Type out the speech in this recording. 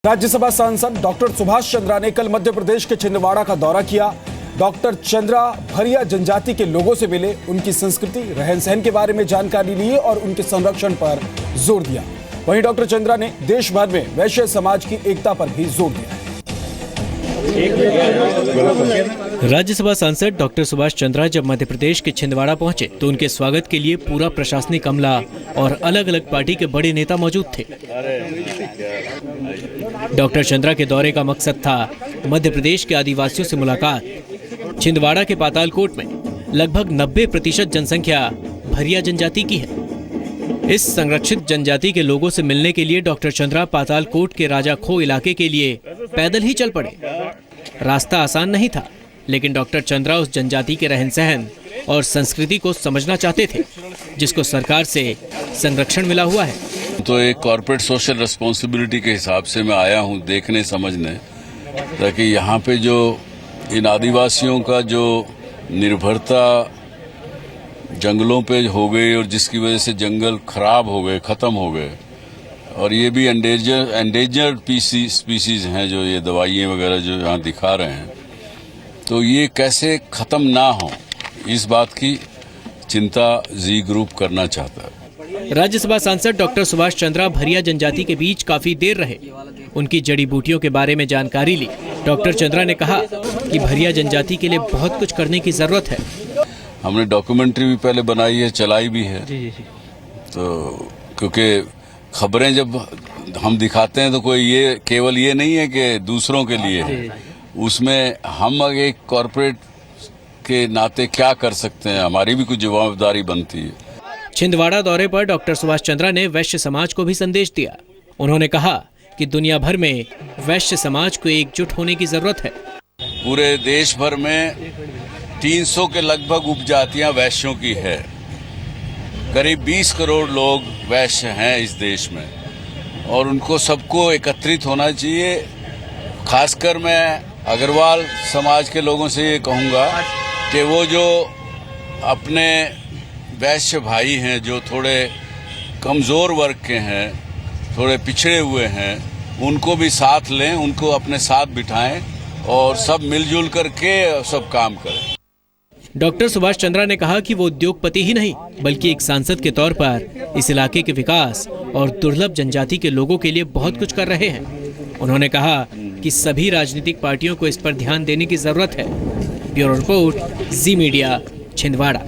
राज्यसभा सांसद डॉक्टर सुभाष चंद्रा ने कल मध्य प्रदेश के छिंदवाड़ा का दौरा किया। डॉक्टर चंद्रा भरिया जनजाति के लोगों से मिले, उनकी संस्कृति, रहन सहन के बारे में जानकारी ली और उनके संरक्षण पर जोर दिया। वहीं डॉक्टर चंद्रा ने देश भर में वैश्य समाज की एकता पर भी जोर दिया। राज्यसभा सांसद डॉक्टर सुभाष चंद्रा जब मध्य प्रदेश के छिंदवाड़ा पहुंचे तो उनके स्वागत के लिए पूरा प्रशासनिक अमला और अलग अलग पार्टी के बड़े नेता मौजूद थे। डॉक्टर चंद्रा के दौरे का मकसद था मध्य प्रदेश के आदिवासियों से मुलाकात। छिंदवाड़ा के पातालकोट में लगभग 90% जनसंख्या भरिया जनजाति की है। इस संरक्षित जनजाति के लोगों से मिलने के लिए डॉक्टर चंद्रा पातालकोट के राजा खो इलाके के लिए पैदल ही चल पड़े। रास्ता आसान नहीं था, लेकिन डॉक्टर चंद्रा उस जनजाति के रहन सहन और संस्कृति को समझना चाहते थे, जिसको सरकार से संरक्षण मिला हुआ है। तो एक कॉर्पोरेट सोशल रिस्पॉन्सिबिलिटी के हिसाब से मैं आया हूँ देखने समझने, ताकि यहाँ पे जो इन आदिवासियों का जो निर्भरता जंगलों पे हो गई और जिसकी वजह से जंगल खराब हो गए, खत्म हो गए, और ये भी एंडेंजर्ड स्पीसीज हैं जो ये दवाइयाँ वगैरह जो यहाँ दिखा रहे हैं, तो ये कैसे खत्म ना हो, इस बात की चिंता जी ग्रुप करना चाहता है। राज्यसभा सांसद डॉक्टर सुभाष चंद्रा भरिया जनजाति के बीच काफी देर रहे। उनकी जड़ी बूटियों के बारे में जानकारी ली। डॉक्टर चंद्रा ने कहा कि भरिया जनजाति के लिए बहुत कुछ करने की जरूरत है। हमने डॉक्यूमेंट्री भी पहले बनाई है, चलाई भी है। तो क्योंकि खबरें जब हम दिखाते हैं तो कोई ये केवल ये नहीं है कि दूसरों के लिए है, उसमें हम एक कॉर्पोरेट के नाते क्या कर सकते हैं, हमारी भी कुछ जवाबदारी बनती है। छिंदवाड़ा दौरे पर डॉक्टर सुभाष चंद्रा ने वैश्य समाज को भी संदेश दिया। उन्होंने कहा कि दुनिया भर में वैश्य समाज को एकजुट होने की जरूरत है। पूरे देश भर में 300 के लगभग उपजातियां वैश्यों की है। करीब 20 करोड़ लोग वैश्य हैं इस देश में, और उनको सबको एकत्रित होना चाहिए। खासकर मैं अग्रवाल समाज के लोगों से ये कहूँगा कि वो जो अपने वैश्य भाई हैं, जो थोड़े कमज़ोर वर्ग के हैं, थोड़े पिछड़े हुए हैं, उनको भी साथ लें, उनको अपने साथ बिठाएं और सब मिलजुल करके सब काम करें। डॉक्टर सुभाष चंद्रा ने कहा कि वो उद्योगपति ही नहीं, बल्कि एक सांसद के तौर पर इस इलाके के विकास और दुर्लभ जनजाति के लोगों के लिए बहुत कुछ कर रहे हैं। उन्होंने कहा कि सभी राजनीतिक पार्टियों को इस पर ध्यान देने की जरूरत है। ब्यूरो रिपोर्ट, जी मीडिया, छिंदवाड़ा।